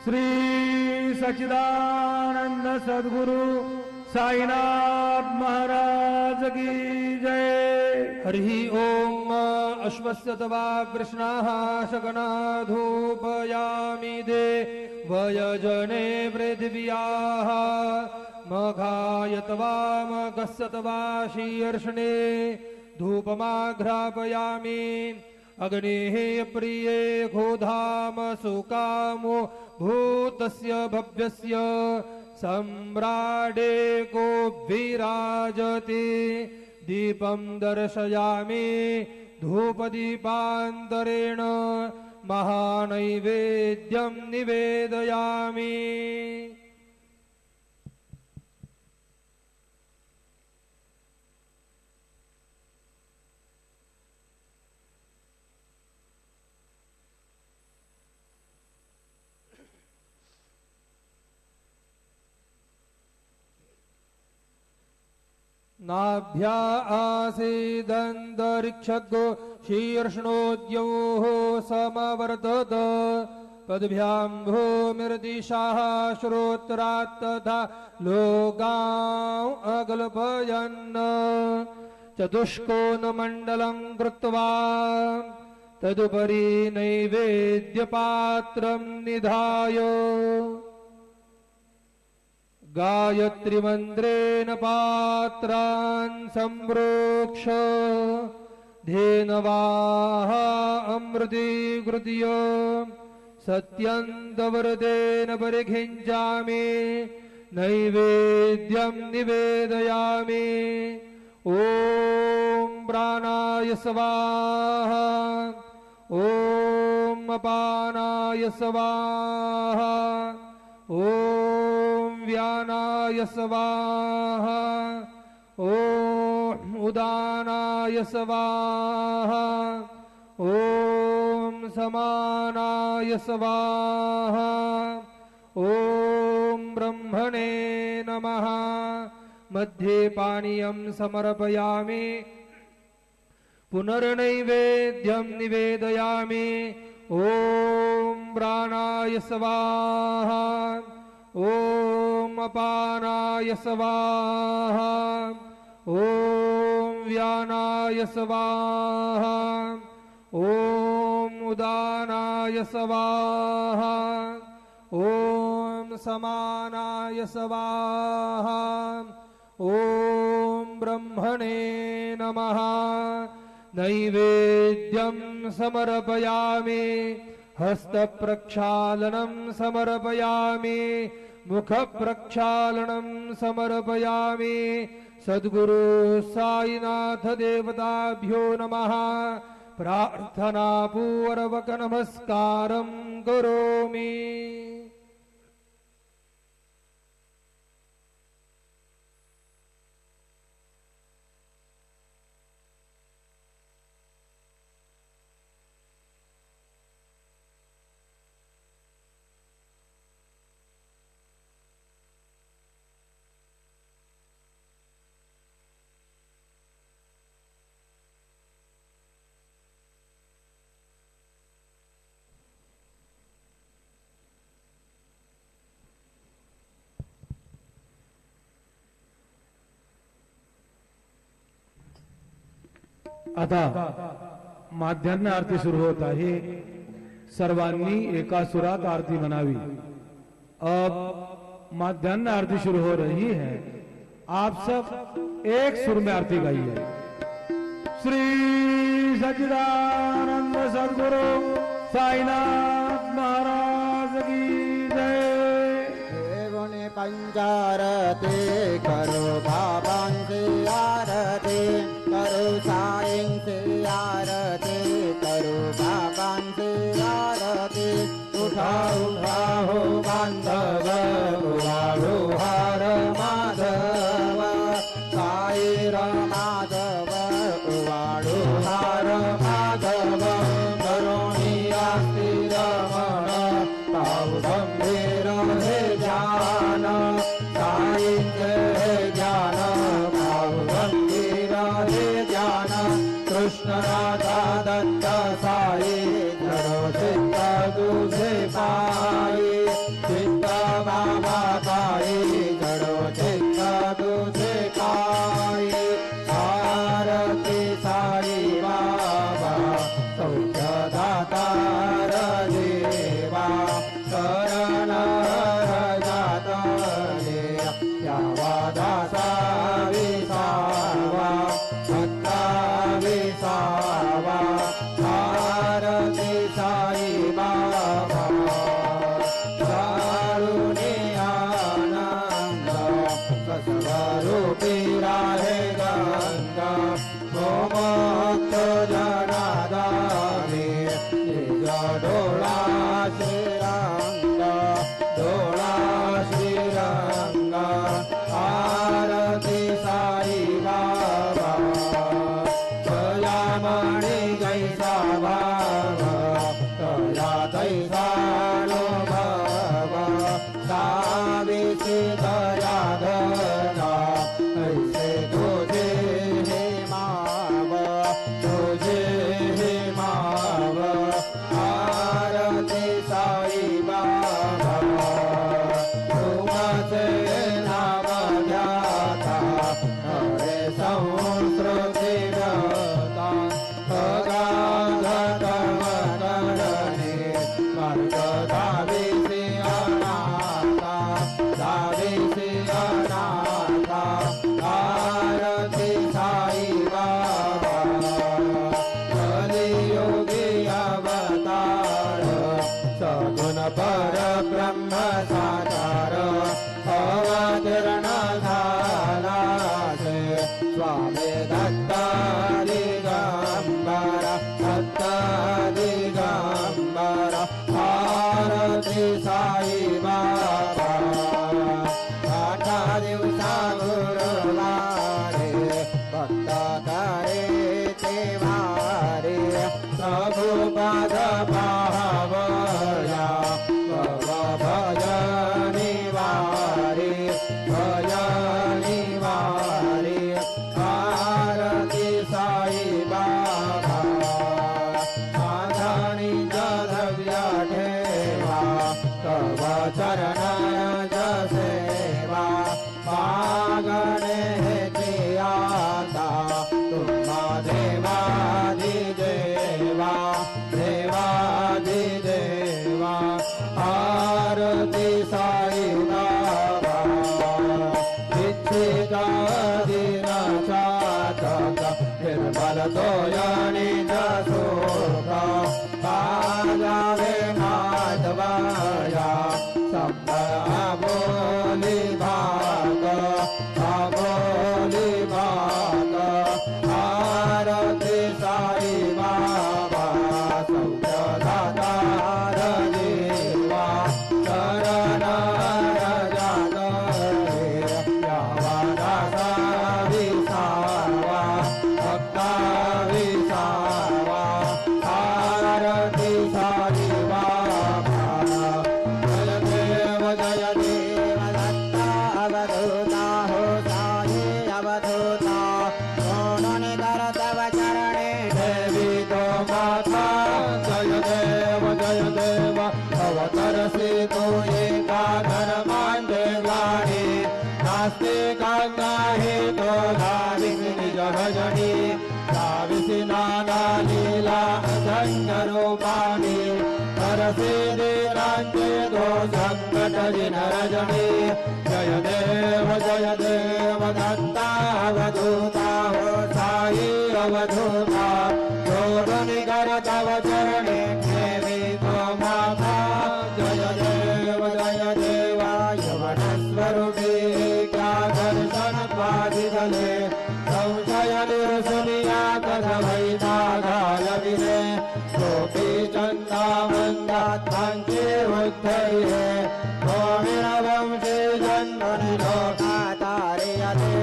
श्री सच्चिदानंद सद्गुरु साईनाथ महाराज की जय। हरि ओम अश्वस्य तवा कृष्णाः शकना धूपयामि दे वयजने पृथिव्याः मघाय तवा मघस्य तवा शीर्षणे धूपमाघ्रापयामि अग्निः प्रिये गोधाम सुकामो भूतस्य भव्यस्य सम्राडे को विराजते दीपं दर्शयामि धूपदीपान्तरेण महानैवेद्यं निवेदयामि। नाभ्या आसीदन्तरिक्षगो शीर्ष्णोद्योः समवर्तत पद्भ्यां भूमिर्दिशाः श्रोत्रात् तथा लोकान् अकल्पयन् चतुष्कोणमण्डलं कृत्वा तदुपरि नैवेद्यपात्रं निधाय गायत्री मंत्रेण पात्रान् सम्प्रोक्ष धेनवाः अमृतीकृत्य सत्यन्तव्रतेन परिखिञ्चामि नैवेद्यं निवेदयामि। ॐ प्राणाय स्वाहा ॐ अपानाय स्वाहा ॐ व्यानाय स्वाहा ॐ उदानाय स्वाहा ॐ समानाय स्वाहा ॐ ब्रह्मणे नमः। मध्ये पानीयं समर्पयामि पुनर्नैवेद्यं निवेदयामि। ॐ प्राणाय स्वाहा ॐ अपानाय स्वाहा ॐ व्यानाय स्वाहा ॐ उदानाय स्वाहा ॐ समानाय स्वाहा ॐ ब्रह्मणे नमः। नैवेद्यं समर्पयामि हस्तप्रक्षालनं समर्पयामि मुखप्रक्षालनं समर्पयामि। सद्गुरु साईनाथ देवताभ्यो नमः। प्रार्थनापूर्वक नमस्कारं करोमि। आता माध्यान्ह आरती सुरू होत आहे। सर्वांनी एका सुरात आरती म्हणावी। अब माध्यान्ह आरती शुरू हो रही है। आप सब एक सुर में आरती गाइए। श्री सच्चिदानंद सद्गुरु साईनाथ महाराज की जय। देवने पंचारती करो बाबां से आरती करो साईं से आरती करो बाबां से आरती। उठाओ उठाओ बांधव उठाओ हर माधव साई माधव उवाड़ो हर माधव करुणिया स्थिर मन पाव गंभीर हे ज्ञान साई हे ज्ञान पाव गंभीर हे ज्ञान। कृष्ण राधा दत्त साई जरो चित्त तुझे पाई दावीसी अनाथा दावीसी अनाथा आरती साई बाबा कलियुगी अवतार सगुण पर ब्रह्म साकार अवतरण झाला से स्वामी दत्ता दिगंबर दत्ता दिगंबर आरती साई बाबा आठा दिवसा गुरुवारे भक्त करे ते वारे प्रभु पद पावया भजनी वारे भजनी वारे आरती साई बाबा साधनी द्रव्य ठेवा तव चरण सेवा मागणे आता तुम्हा देवादिदेवा देवादिदेवा आरती साई बाबा इच्छिता दिन चातक निर्मल तोयनी जसोक पाजावे माधवया बोली भाग आरती साई बाबा सौदातार देवा शरण जात यावादासा विसावा भक्ता विसावा आरती साई बाबा जय देव दत्ता अवधूता हो साई अवधूता सोनने कर तव चरणे देवी तो माता जय देव अवतरसी तो एका धर्मांडे गाणी नास्तिकांना हे तो धाविसी निज भजनी धाविसी नाना लीला अजंग रूपाणी तरसे देवांचे दो संकट जिन रजनी जय देव दत्ता अवधूता हो साई अवधूता जोडून कर तव चरणे ठेवी तो माता जय देव यवन स्वरूपी क्या दर्शन पादिदले संशय निर्सुनिया कथवैता घालविने गोपी चंदा मंदात्मांचे उद्धरिये गोविण वंशे जन्मनि लोकातारयते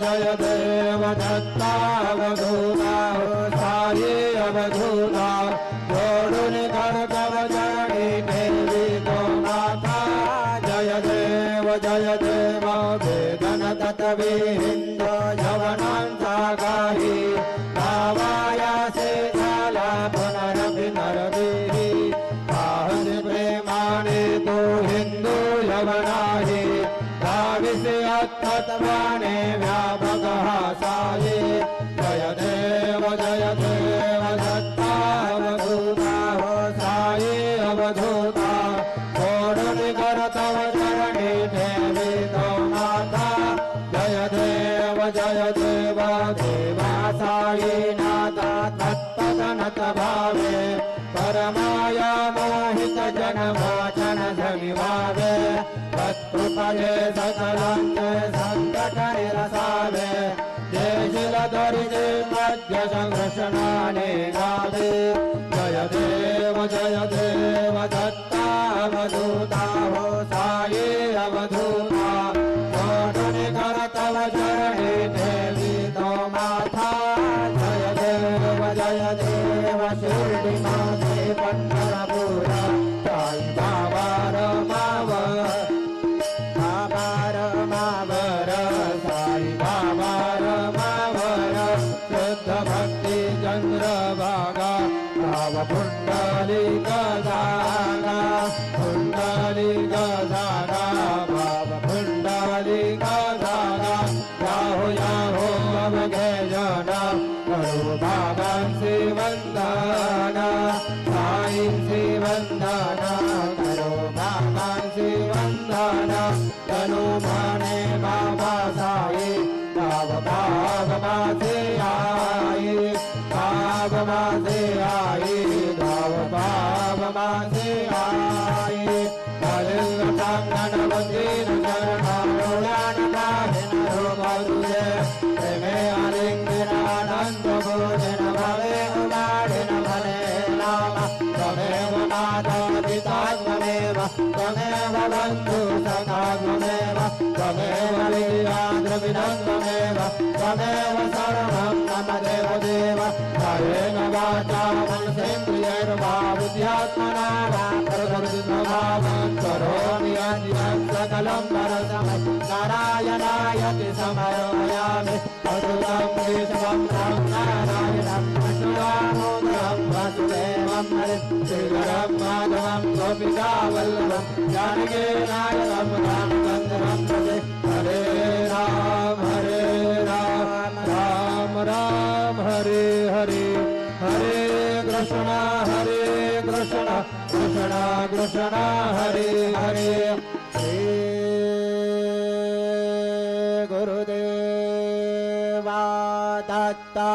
जय देव दत्ता अवधूता हो साई अवधूता जोडून कर तव चरणी ठेवी तो माता जय देव वेदन तत्वे हिंदो यवनांचा काही भावायासे झाला पुनरपि नरदेही पाहते प्रेमाने तो हिंदू यवनाही धाविसे अत्तत्वाने व्यापक हा साये जय देव दत्ता अवधूता हो साई अवधूता जोडून कर तव चरणी ठेवी तो माता जय देव देवा साई नाथा तत्तनत भावे परमाया मोहित जनमोचन सविभावे तत्कृपये सकलांचे संकट निरसावे देशिल दरिद्रे मध्य संघर्षणाने गावे जय देव दत्ता अवधूता हो साई अवधूता जोडून कर तव चरणी ठेवी तो माथा जय देव शिर्डी माते पंढरपूर साई बाबा रमावर साई बाबा रमावर शुद्ध भक्ती चंद्रभागा भाव पुंडलिक जागा भाव पुंडलिक जागा याहो अवघे जन करो बाबांचे वंदना साई मामांसि वन्दना करो मामांसि वन्दना तनु माने बाबा साई बाब बाब मासे आई बाब मासे आई बाब बाब मासे आई कलिंग प्रांगण वंदीन चरणारोयान काहिन रूपदुजे प्रेमे आलिंगन आनंद भोजन भवे उमाडिन भले नाम त्वमेव माता पिता त्वमेव त्वमेव बन्धु सखा त्वमेव त्वमेव विद्या द्रविणं त्वमेव त्वमेव सर्वं मम देव देव कायेन वाचा मनसेन्द्रियैर्वा बुद्ध्यात्मना वा प्रकृतिस्वभावं करोमि यद्यत् सकलं परस्मै नारायणायति समर्पयामि अद्भुतं विश्वं नारायणं अच्युतामोदरं वासुदेवं हरिं श्रीधरं माधवं गोपिकावल्लभं जानकीनायकं रामचन्द्रं भजे हरे राम राम राम हरे हरे हरे कृष्ण कृष्ण कृष्ण हरे हरे श्री गुरुदेवा दत्ता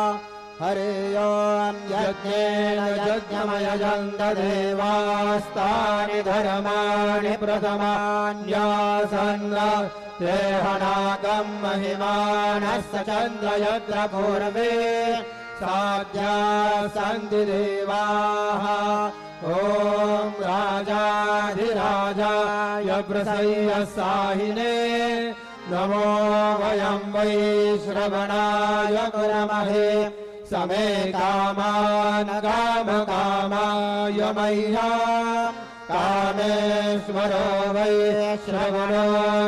हरे ओम यज्ञेन यज्ञमयजन्त देवास्तानि धर्माणि प्रथमान्यासन्न देहनागं महिमानस्य चन्द्र यत्र पूर्वे साध्या सन्ति देवाः ॐ राजाधिराजाय प्रसय्यसाहिने नमो वयं वै श्रवणाय कुर्महे समे कामान् कामकामाय मह्यं कामेश्वरो वै श्रवणो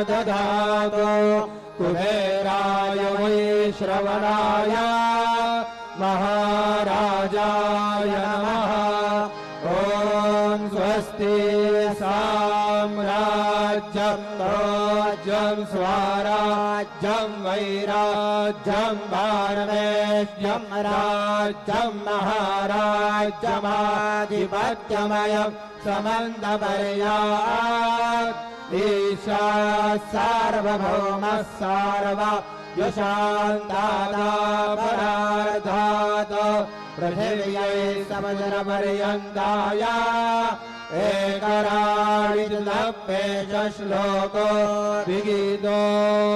ददातु कुबेराय वै श्रवणाय महाराजाय नमः ॐ स्वस्ति साम्राज्यं राज्यं स्वराज्यं वैराज्यं भारमेष्यं राज्यं महाराज्यमाधिपत्यमयं समन्तपर्यात् ईशा सार्वभौमः सार्वा यशान्तादापरार्धात् पृथिव्यै समजनपर्यन्ताय एकराळिर्लभ्येष श्लोको विगीतो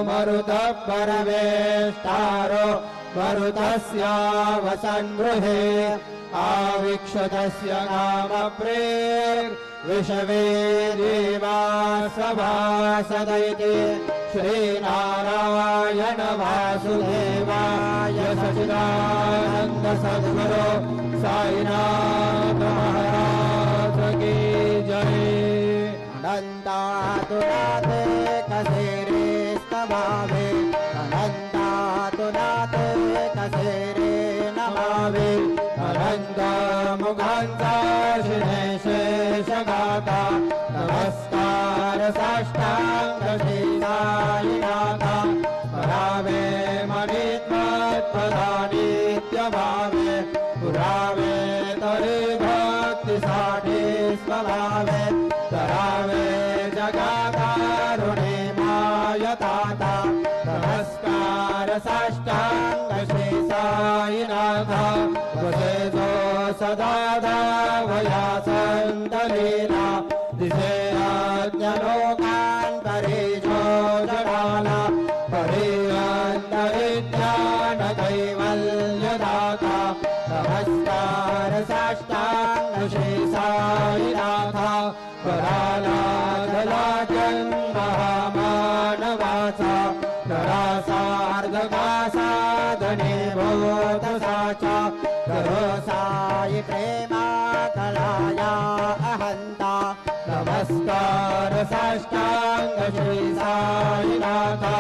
मरुतः परमेष्टारो मरुतस्यावसन्गृहे आविक्षतस्य नाम प्रेर्विषवे देवा सभासदैति श्रीनारायण वासुदेवाय सच्चिदानन्द सद्गुरो साईनाथ महाराज की जय। अनन्तातुनाथे कसेरे स्तभावे अनन्तातुनाथे कसेरे नमावे अनन्त मुखान्ता शिने शेषगाथा नमस्कार साष्टांग श्रीसाईनाथा स्मरावे मणित्वत्पदानित्यभावे पुरावे तरे भक्तिसाठी स्वभावे करावे जगाकारुणे मायताता नमस्कार साष्टांग श्री साईनाथा वसे जो सदा धावया संतलीला दिसे आज्ञलोकान् परिजो जडाला परिअन्तरिज्ञान कैवल्यदाता नमस्कार साष्टांग श्री साईनाथा करालाधलाजन् महामानवाचा नरासार्धका साधने भूतसाचा करो साई प्रेमा कलाया अहंता नमस्कार साष्टांग श्री साईनाथा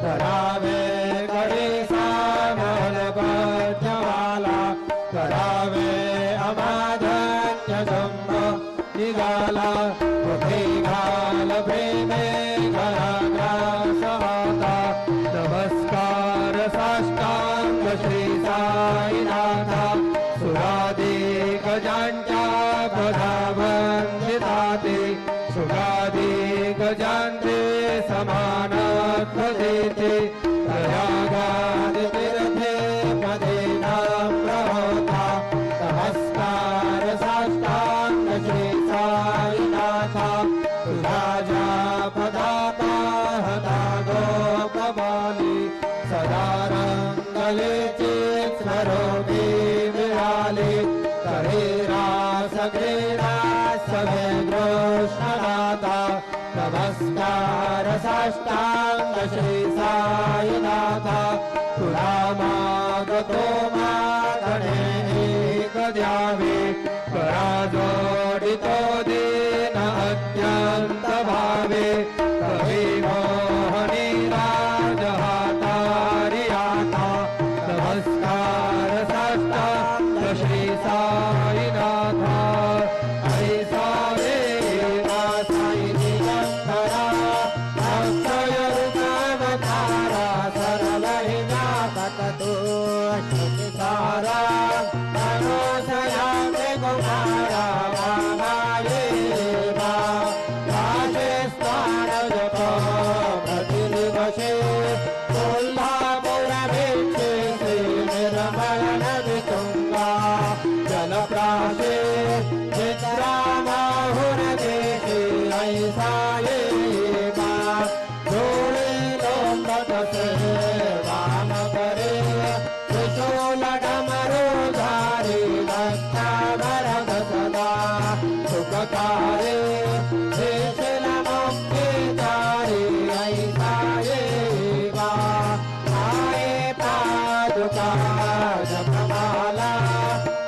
करावे गणेशा महलपद्यमाला करावे अमाधन्य जम्बो निगाला घाल प्रेमे घराग्रासमाता नमस्कार साष्टांग श्री साईनाथा सुराधिक जांच्या पदा समानत्वदेते प्रयागादितीर्थे पदेनां प्रहोता नमस्कार साष्टांग श्री साईनाथ राजा पदाता हता गोपबाली सदा रंगले चित्स्वरूपी विराले करेरा सगेरा सभे कृष्णनाथा नमस्कार साष्टांग श्री साईनाथ तुरामागतो मागणे एक द्यावे कराजोडितो दीन अत्यंत भावे कवी मोहनी राजहातारी आता नमस्कार साष्टांग श्री साईनाथ ऐसा वेदा साई दिगंबरा अक्षय रूपावतारा सर्वहि व्यापकतो सारा मनोसयामे कुमारा मामायेवा राजे स्थानजतो प्रतिदिवसे कोल्हापुरभिक्षे श्रीनिर्मलनवितुङ्गा जलप्राशे चित्रामाहुरदेशे ऐसा एवा धूलिलोम्बतसे वामकरे त्रिशूलडमरुधारी भक्तावरद सदा सुखकारे श्रीशिलमुक्तिधारी ऐसा एवा आये पादुका जपमाला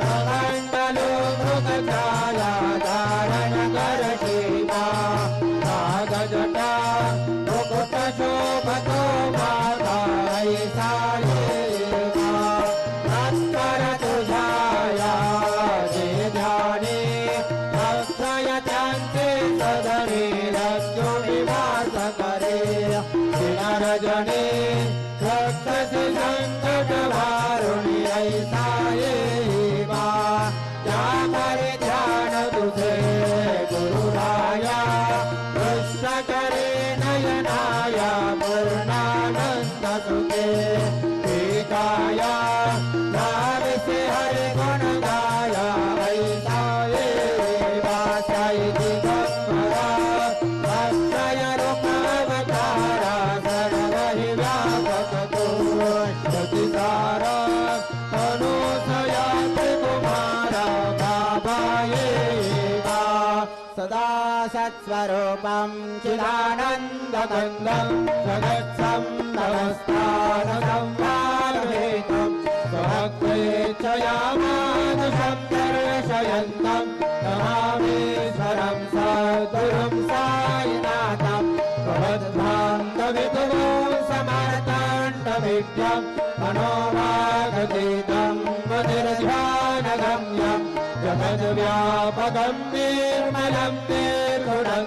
कमण्डलो मृगछाया धारण करशीला नागजटा मुकुटशोभतो माता ऐसा एवा नत्कर तुझाया जे ध्याने अक्षयत्यांचे सदने रज्जुनिवास करे दिनरजने रक्षसि संकट वारुणी ऐसा एवा या परिध्यान तुझे गुरुराया दृश्य करे नयनाया पूर्णानंद सुखे एकाया नाविसे हरि गुण गाया ऐसा एवा साई दिगंबरा अक्षय रूपावतारा सर्वहि व्यापकतो श्रुतिसारा अनुसयामि कुमारा बाबायेवा सदा सत्स्वरूपं चिदानन्दकन्दं जगत्संस्थानसंवारहेतं स्वभक्तेच्छया मानुषं दर्शयन्तं नमामीश्वरं सद्गुरुं साईनाथं भवद्भान्तवितुवो समर्थाण्डविद्यं मनोवागतीतं मतिर्ध्यानगम्यं जगद्व्यापकं निर्मलं निर्गुणं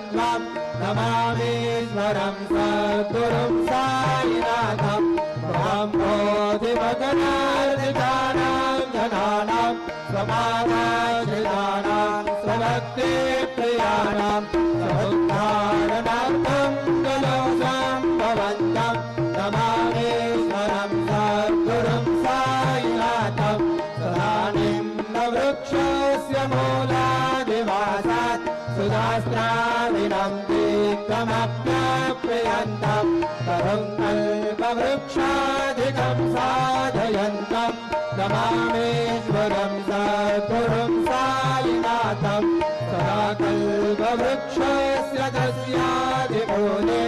नमामीश्वरं सद्गुरुं साईनाथं ब्रह्मोऽधिमगणार्जितानां जनानां स्वमानाश्रितानां स्वभक्तिप्रियाणां समुद्धारणार्थं कलौषं भवन्तं नमामीश्वरं सद्गुरुं साईनाथं सदानिम्नवृक्षस्य मूलादिवासात् सुधास्त्राविणं दीप्तमप्याप्ययन्तं तरुं कल्पवृक्षाधिकं साधयन्तं नमामीश्वरं सद्गुरुं साईनाथं सदा कल्पवृक्षस्य तस्यादिमूले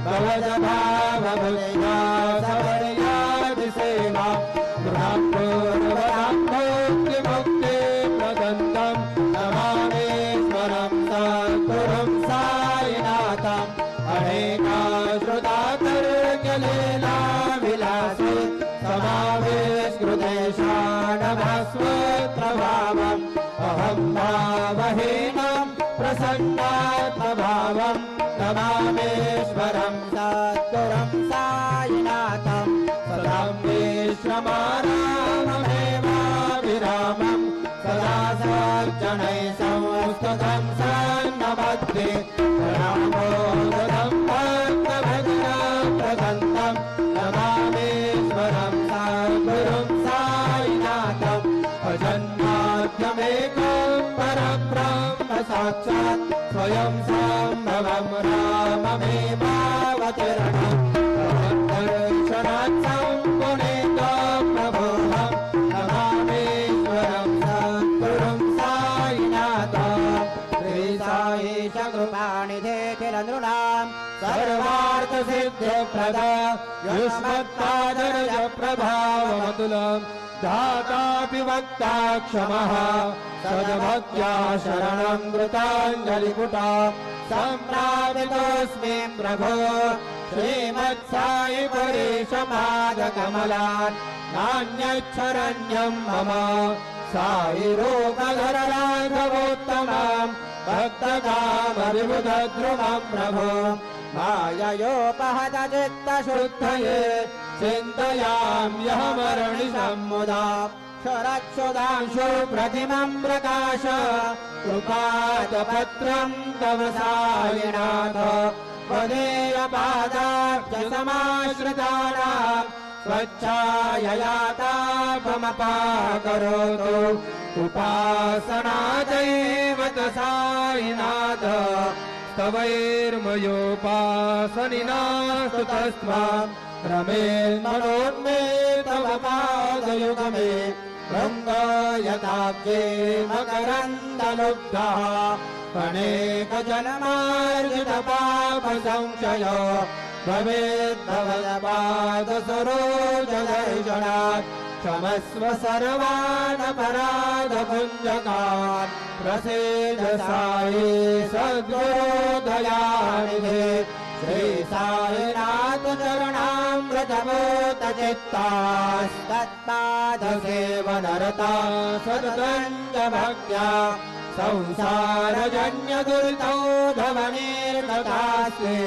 भवदभावभूया सवर्यादिसेवा मुक्तिमुक्तिप्रदन्तं नमामीश्वरं सद्गुरुं साईनाथं अनेकाश्रुतातर्कलीलाविलासे समावेशकृतेशानभास्वत्रभावम् अहं भावहीनं प्रसन्नात्मभावं नमामीश्वरं सद्गुरुं साईनाथं सदां विश्वमाराममेवाभिरामं सदा सज्जनैः संस्तुतं सन्नमद्ये रामोदतं भक्तभक्ति तस्मात् स्वयं सम्भवं राममेवावतीर्णम् भवद्दर्शनात् सम्पुनीतं प्रभोऽहं नमामीश्वरं सद्गुरुं साईनाथं श्रीसाईश कृपानिधे किल नृणां सर्वार्थसिद्धिप्रदा युष्मत्पादरज प्रभावमतुलम् दातापि वक्ता क्षमः सद्भक्त्या शरणं कृताञ्जलिपुटा सम्प्रापितोऽस्मि प्रभो श्रीमत्साई परेशपादकमलात् नान्यच्छरण्यं मम साई रूपधर राघवोत्तमं भक्तकामविबुधद्रुमं प्रभो माययोपहत चित्तशुद्धये चिन्तयाम्यहमर्निशं मुदा शरत्सुधांशु प्रतिमं प्रकाश कृपादपत्रं तव साईनाथ त्वदीयपादाब्जसमाश्रितानां स्वच्छायया तापमपाकरोतु उपासनादैव साईनाथ स्तवैर्मयोपासनिनास्तु तस्त्वाम् रमेन्मनोन्मे तव पादयुगमे भृङ्गयताब्जे मकरन्दलुब्धः अनेकजन्मार्जितपापसंशय भवेद्भवदपादसरोजदर्शनात् क्षमस्व सर्वानपराधपुञ्जकान् प्रसीद साई सद्गुरो दयानिधे श्री साईनाथ चरणामृतभूत चित्तास्तत्पादसेवनरता सततञ्च भक्त्या संसारजन्यदुरितौ धवनीर्गतास्ते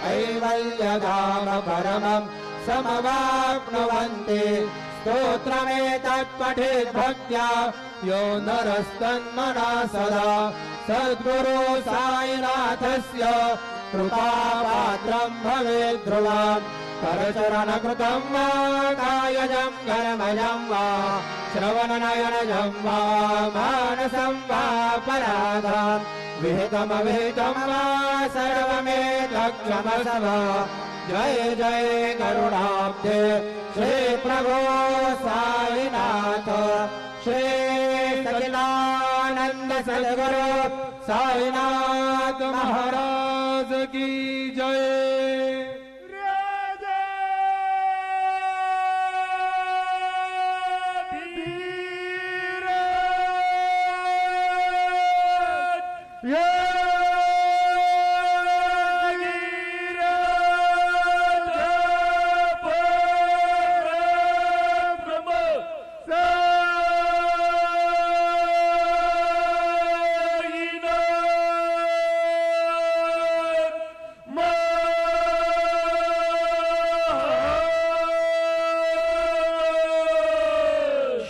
कैवल्यधाम परमं समवाप्नुवन्ति स्तोत्रमेतत्पठेत् भक्त्या यो नरस्तन्मना सदा सद्गुरु साईनाथस्य कृपापात्रं भवेत् ध्रुवम् करचरणकृतं वा कायजं कर्मजं वा श्रवणनयनजं वा मानसं वा पराधं विहितमविहितं वा सर्वमेतत्क्षमस्व जय जय करुणाब्धे श्री प्रभो साईनाथ श्री सच्चिदानंद सद्गुरु साईनाथ महाराज की जय।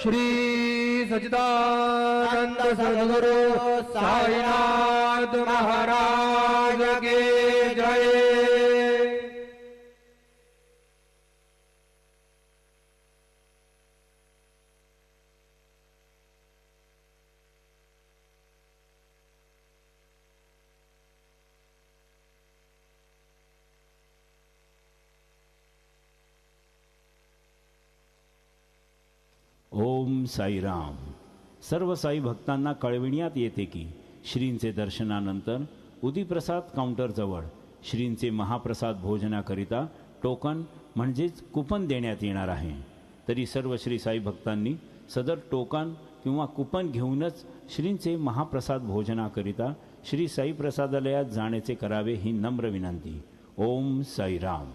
श्री सच्चिदानंद सद्गुरु साईनाथ महाराज की जय। ओम साईराम। सर्व साई भक्तांना कळविण्यात येते की श्रींचे दर्शनानंतर उदीप्रसाद काउंटरजवळ श्रींचे महाप्रसाद भोजनाकरिता टोकन म्हणजेच कुपन देण्यात येणार आहे। तरी सर्व श्री साई भक्तांनी सदर टोकन किंवा कुपन घेऊनच श्रींचे महाप्रसाद भोजनाकरिता श्री साई प्रसादालयात जाण्याचे करावे ही नम्र विनंती। ओम साईराम।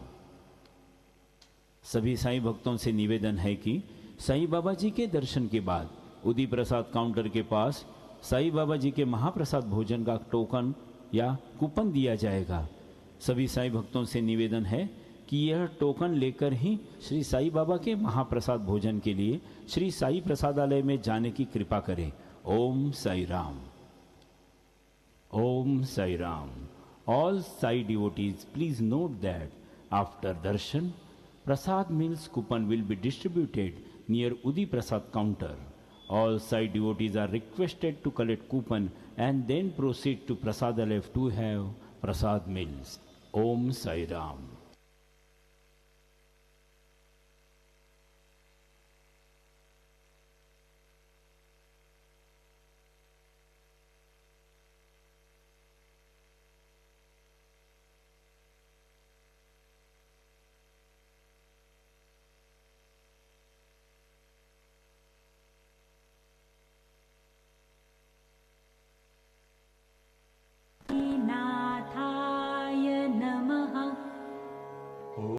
सभी साई भक्तों से निवेदन है कि साई बाबा जी के दर्शन के बाद उदी प्रसाद काउंटर के पास साई बाबा जी के महाप्रसाद भोजन का टोकन या कूपन दिया जाएगा। सभी साई भक्तों से निवेदन है कि यह टोकन लेकर ही श्री साई बाबा के महाप्रसाद भोजन के लिए श्री साई प्रसादालय में जाने की कृपा करें। ओम साई राम। ओम Sai Ram. All Sai devotees, please note that after darshan, Prasad meals coupon will be distributed near Udi Prasad counter. All Sai devotees are requested to collect coupon and then proceed to Prasadalaya to have Prasad meals. Om Sai Ram.